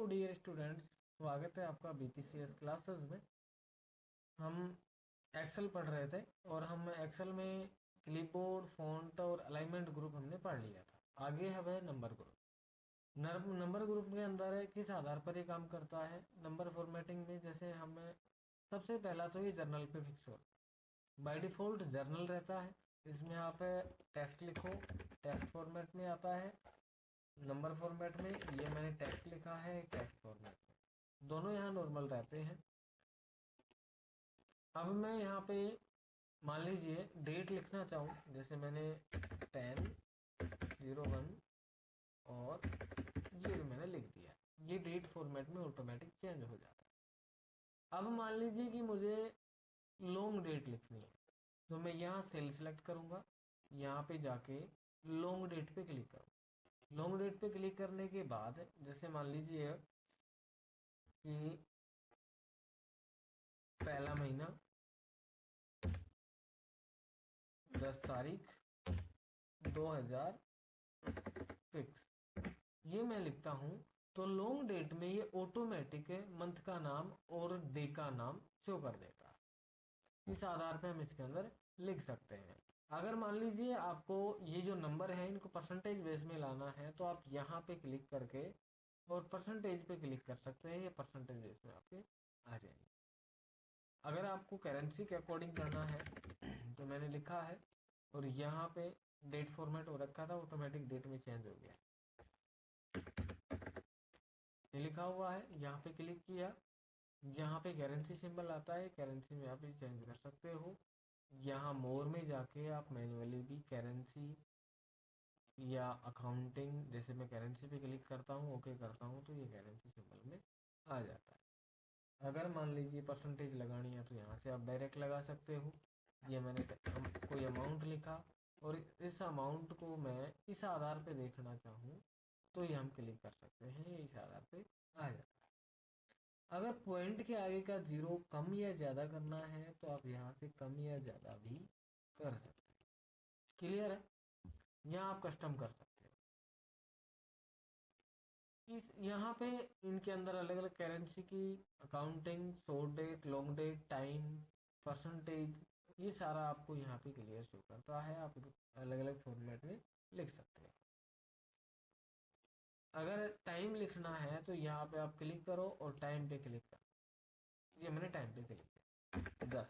Hello dear students, स्वागत है आपका बीपीसीएस क्लासेस में। हम एक्सेल पढ़ रहे थे और हम एक्सेल में क्लिपबोर्ड, फॉन्ट और अलाइनमेंट ग्रुप हमने पढ़ लिया था। आगे है नंबर ग्रुप। नंबर ग्रुप के अंदर किस आधार पर ये काम करता है? नंबर फॉर्मेटिंग में जैसे हमें सबसे पहला तो ये जर्नल पे फिक्स हो, बाय डिफ़ॉल्ट जर्नल रहता है। इसमें आप टेक्स्ट लिखो, टेक्स्ट फॉर्मेट में आता है। नंबर फॉर्मेट में ये मैंने टेक्स्ट लिखा है, टेक्स्ट फॉर्मेट में दोनों यहाँ नॉर्मल रहते हैं। अब मैं यहाँ पे मान लीजिए डेट लिखना चाहूँ, जैसे मैंने 10/01 और ये मैंने लिख दिया। ये डेट फॉर्मेट में ऑटोमेटिक चेंज हो जाता है। अब मान लीजिए कि मुझे लॉन्ग डेट लिखनी है, तो मैं यहाँ सेल सेलेक्ट करूँगा, यहाँ पे जाके लॉन्ग डेट पे क्लिक करूँ। लॉन्ग डेट पे क्लिक करने के बाद जैसे मान लीजिए कि पहला महीना 10 तारीख 2000 फिक्स, ये मैं लिखता हूँ। तो लॉन्ग डेट में ये ऑटोमेटिक मंथ का नाम और डे का नाम शो कर देता है। इस आधार पे हम इसके अंदर लिख सकते हैं। अगर मान लीजिए आपको ये जो नंबर है इनको परसेंटेज बेस में लाना है, तो आप यहाँ पे क्लिक करके और परसेंटेज पे क्लिक कर सकते हैं। ये परसेंटेज बेस में आपके आ जाएंगे। अगर आपको करेंसी के अकॉर्डिंग करना है तो मैंने लिखा है और यहाँ पे डेट फॉर्मेट हो रखा था, ऑटोमेटिक डेट में चेंज हो गया। ये लिखा हुआ है, यहाँ पे क्लिक किया, यहाँ पे करेंसी सिंबल आता है, करेंसी में आप चेंज कर सकते हो। यहाँ मोर में जाके आप मैन्युअली भी करेंसी या अकाउंटिंग, जैसे मैं करेंसी पे क्लिक करता हूँ, ओके करता हूँ, तो ये करेंसी सिंबल में आ जाता है। अगर मान लीजिए परसेंटेज लगानी है तो यहाँ से आप डायरेक्ट लगा सकते हो। ये मैंने कोई अमाउंट लिखा और इस अमाउंट को मैं इस आधार पे देखना चाहूँ तो ये हम क्लिक कर सकते हैं, इस आधार पे आ जाता है। अगर पॉइंट के आगे का जीरो कम या ज़्यादा करना है तो आप यहाँ से कम या ज़्यादा भी कर सकते हैं। क्लियर है? यहाँ आप कस्टम कर सकते हो। इस यहाँ पे इनके अंदर अलग अलग करेंसी की accounting, short debt, long debt, time, percentage, ये सारा आपको यहाँ पे क्लियर शो करता है। आप अलग अलग फॉर्मेट में लिख सकते हैं। अगर टाइम लिखना है तो यहाँ पे आप क्लिक करो और टाइम पे क्लिक करो। ये मैंने टाइम पे क्लिक किया, 10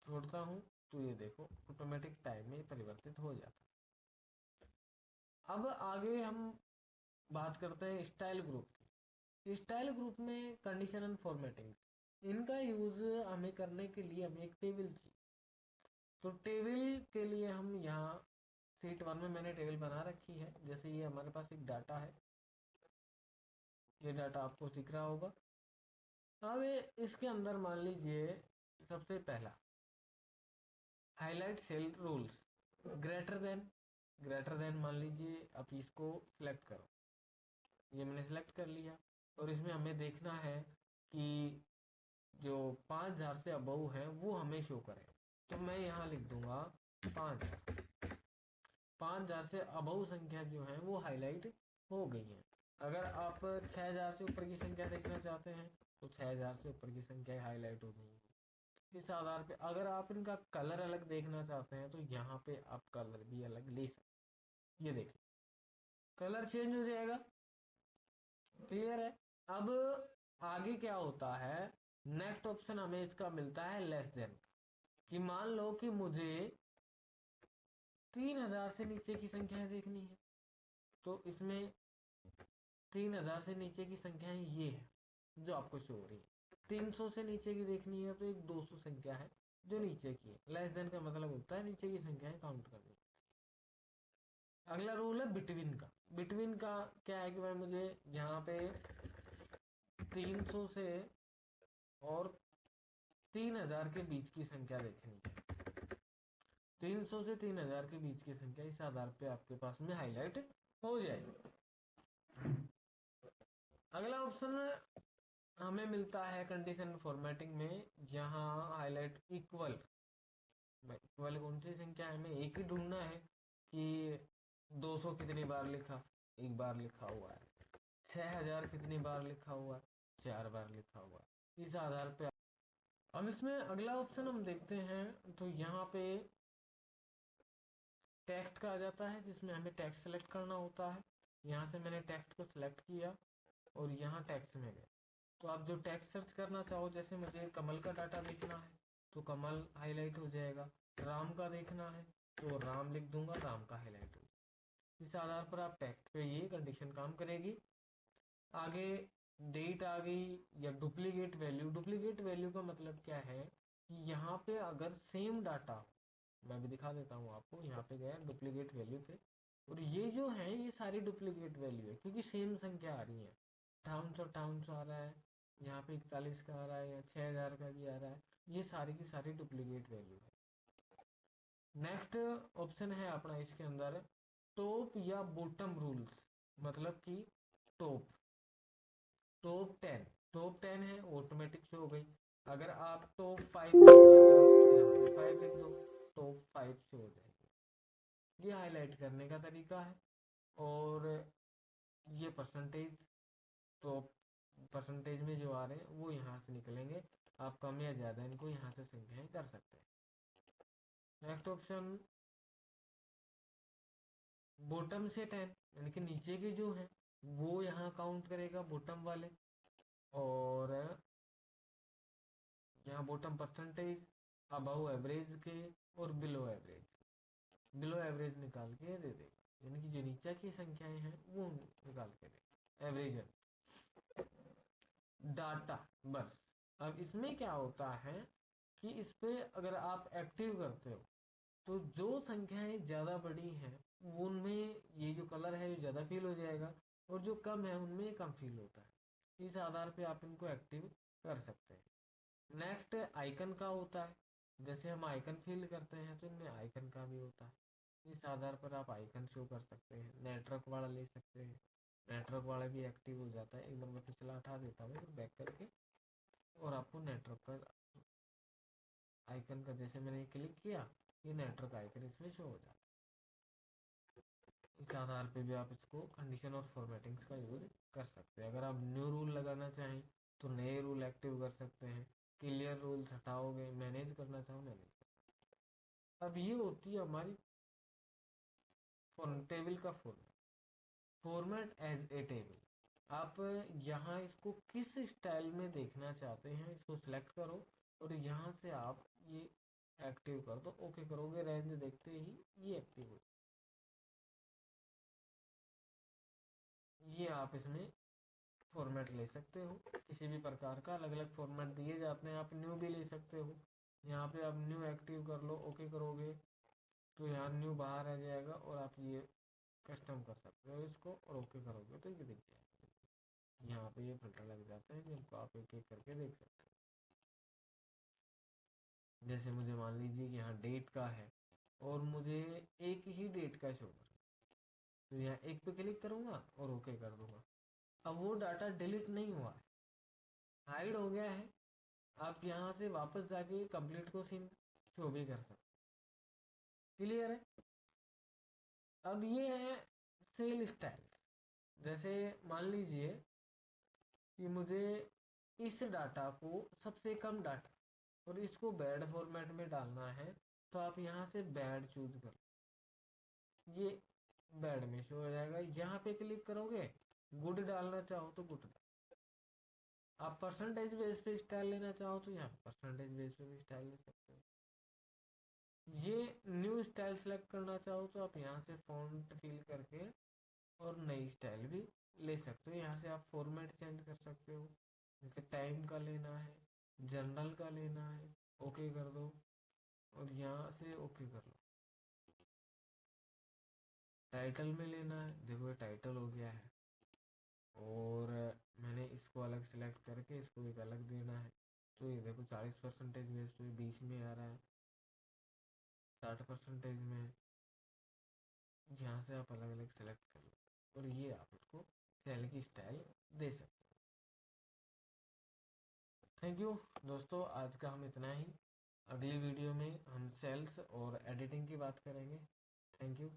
छोड़ता हूँ तो ये देखो ऑटोमेटिक टाइम में परिवर्तित हो जाता है। अब आगे हम बात करते हैं स्टाइल ग्रुप की। स्टाइल ग्रुप में कंडीशन एंड फॉर्मेटिंग, इनका यूज हमें करने के लिए हमें एक टेबल चाहिए। तो टेबल के लिए हम यहाँ शीट 1 में मैंने टेबल बना रखी है। जैसे ये हमारे पास एक डाटा है, ये डाटा आपको दिख रहा होगा। अब इसके अंदर मान लीजिए सबसे पहला highlight cell rules, greater than मान लीजिए आप इसको सिलेक्ट करो। ये मैंने सिलेक्ट कर लिया और इसमें हमें देखना है कि जो 5000 से अबव है वो हमें शो करे। तो मैं यहाँ लिख दूंगा 5000। 5000 से अबव संख्या जो है वो हाईलाइट हो गई है। अगर आप 6000 से ऊपर की संख्या देखना चाहते हैं तो 6000 से ऊपर की संख्या हाईलाइट हो गई। इस आधार पे अगर आप इनका कलर अलग देखना चाहते हैं तो यहाँ पे आप कलर भी अलग ले सकते हैं। ये देखिए कलर चेंज हो जाएगा। क्लियर है? अब आगे क्या होता है, नेक्स्ट ऑप्शन हमें इसका मिलता है लेस देन, कि मान लो कि मुझे 3000 से नीचे की संख्याएं देखनी है। तो इसमें 3000 से नीचे की संख्याएं ये है जो आपको शो हो रही है। 300 से नीचे की देखनी है तो एक 200 संख्या है जो नीचे की है। लेस देन का मतलब होता है नीचे की संख्याएं काउंट करनी। अगला रूल है बिटवीन का। बिटवीन का क्या है कि भाई मुझे यहाँ पे 300 से और 3000 के बीच की संख्या देखनी है। 300 से 3000 के बीच की संख्या इस आधार पे आपके पास में हाईलाइट हो जाएगी। अगला ऑप्शन हमें मिलता है कंडीशन फॉर्मेटिंग में, यहाँ हाईलाइट इक्वल। इक्वल कौन सी संख्या है, हमें एक ही ढूंढना है कि 200 कितनी बार लिखा। एक बार लिखा हुआ है, 6000 कितनी बार लिखा हुआ है, 4 बार लिखा हुआ है। इस आधार पे अब इसमें अगला ऑप्शन हम देखते हैं तो यहाँ पे टेक्स्ट का आ जाता है, जिसमें हमें टेक्स्ट सेलेक्ट करना होता है। यहाँ से मैंने टेक्स्ट को सिलेक्ट किया और यहाँ टेक्स्ट में गए। तो आप जो टेक्स्ट सर्च करना चाहो, जैसे मुझे कमल का डाटा देखना है तो कमल हाईलाइट हो जाएगा, राम का देखना है तो राम लिख दूंगा, राम का हाईलाइट हो जाएगा। इस आधार पर आप टेक्स्ट पे ये कंडीशन काम करेगी। आगे डेट आ गई या डुप्लीकेट वैल्यू। डुप्लीकेट वैल्यू का मतलब क्या है कि यहाँ पे अगर सेम डाटा, मैं भी दिखा देता हूँ आपको, यहाँ पे गया डुप्लीकेट वैल्यू पे, और ये जो है ये सारी डुप्लीकेट वैल्यू है क्योंकि सेम संख्या आ रही है। 5800 आ रहा है, यहाँ पे 41 का आ रहा है, या 6000 का भी आ रहा है, ये सारी की सारी डुप्लीकेट वैल्यू है। नेक्स्ट ऑप्शन है अपना इसके अंदर टॉप या बॉटम रूल्स, मतलब कि टॉप टॉप 10 है, ऑटोमेटिक शो हो गई। अगर आप टॉप 5 देखना चाहो तो यहाँ पे 5 लिख दो, टॉप 5 शो हो जाएगी। ये हाईलाइट करने का तरीका है। और ये परसेंटेज, टॉप परसेंटेज में जो आ रहे हैं वो यहाँ से निकलेंगे। आप कम या ज़्यादा इनको यहाँ से संख्याएं कर सकते हैं। नेक्स्ट ऑप्शन बॉटम से 10, यानी कि नीचे के जो हैं वो यहाँ काउंट करेगा, बॉटम वाले। और यहाँ बॉटम परसेंटेज, अबव एवरेज के और बिलो एवरेज, बिलो एवरेज निकाल के दे देगा, यानी कि जो नीचे की संख्याएं हैं वो निकाल के देगा, एवरेज डाटा बस। अब इसमें क्या होता है कि इस पे अगर आप एक्टिव करते हो तो जो संख्याएं ज़्यादा बड़ी हैं उनमें ये जो कलर है ज़्यादा फील हो जाएगा, और जो कम है उनमें कम फील होता है। इस आधार पे आप इनको एक्टिव कर सकते हैं। नेक्स्ट आइकन का होता है, जैसे हम आइकन फिल करते हैं तो इनमें आइकन का भी होता है। इस आधार पर आप आइकन शो कर सकते हैं। नेटवर्क वाला ले सकते हैं, नेटवर्क वाला भी एक्टिव हो जाता है। एक नंबर पिछला हटा देता हूँ बैक करके, और आपको नेटवर्क पर आइकन का, जैसे मैंने क्लिक किया, ये नेटवर्क आइकन इसमें शो हो जाता है। इस आधार पे भी आप इसको कंडीशन और फॉर्मेटिंग्स का यूज कर सकते हैं। अगर आप न्यू रूल लगाना चाहें तो नए रूल एक्टिव कर सकते हैं। क्लियर रूल्स हटाओगे, मैनेज करना चाहो मैनेज कर। अब ये होती है हमारी टेबल का फॉर्मेट एज ए टेबल। आप यहाँ इसको किस स्टाइल में देखना चाहते हैं इसको सिलेक्ट करो, और यहाँ से आप ये एक्टिव कर दो, ओके करोगे, रेंज देखते ही ये एक्टिव हो। ये आप इसमें फॉर्मेट ले सकते हो किसी भी प्रकार का, अलग अलग फॉर्मेट दिए जाते हैं। आप न्यू भी ले सकते हो, यहाँ पे आप न्यू एक्टिव कर लो, ओके करोगे तो यहाँ न्यू बाहर आ जाएगा, और आप ये कस्टम कर सकते हो इसको, और ओके करोगे तो ये दिख जाएगा। यहाँ पे ये फिल्टर लग जाते हैं जिनको आप एक एक करके देख सकते हो। जैसे मुझे मान लीजिए कि यहाँ डेट का है और मुझे एक ही डेट का शो कर, तो यहाँ एक पे क्लिक करूँगा और ओके कर दूंगा। अब वो डाटा डिलीट नहीं हुआ है, हाइड हो गया है। आप यहाँ से वापस जाके कंप्लीट को सीन शो भी कर सकते। क्लियर है। अब ये है सेल स्टाइल। जैसे मान लीजिए कि मुझे इस डाटा को, सबसे कम डाटा, और इसको बैड फॉर्मेट में डालना है, तो आप यहाँ से बैड चूज कर, ये बैड में शो हो जाएगा। यहाँ पे क्लिक करोगे, गुड डालना चाहो तो गुड। आप परसेंटेज बेस पे स्टाइल लेना चाहो तो यहाँ परसेंटेज बेस पे भी स्टाइल ले सकते हो। ये न्यू स्टाइल सेलेक्ट करना चाहो तो आप यहाँ से फॉन्ट फिल करके और नई स्टाइल भी ले सकते हो। यहाँ से आप फॉर्मेट चेंज कर सकते हो, जैसे टाइम का लेना है, जनरल का लेना है, ओके कर दो, और यहाँ से ओके कर लो। टाइटल में लेना है, देखो ये टाइटल हो गया है, और मैंने इसको अलग सेलेक्ट करके इसको एक अलग देना है, तो ये देखो 40% बेस पे 20 में आ रहा है, 60% में। यहाँ से आप अलग अलग सेलेक्ट कर लो, और ये आप इसको सेल की स्टाइल दे सकते हो। थैंक यू दोस्तों, आज का हम इतना ही। अगली वीडियो में हम सेल्स और एडिटिंग की बात करेंगे। Thank you.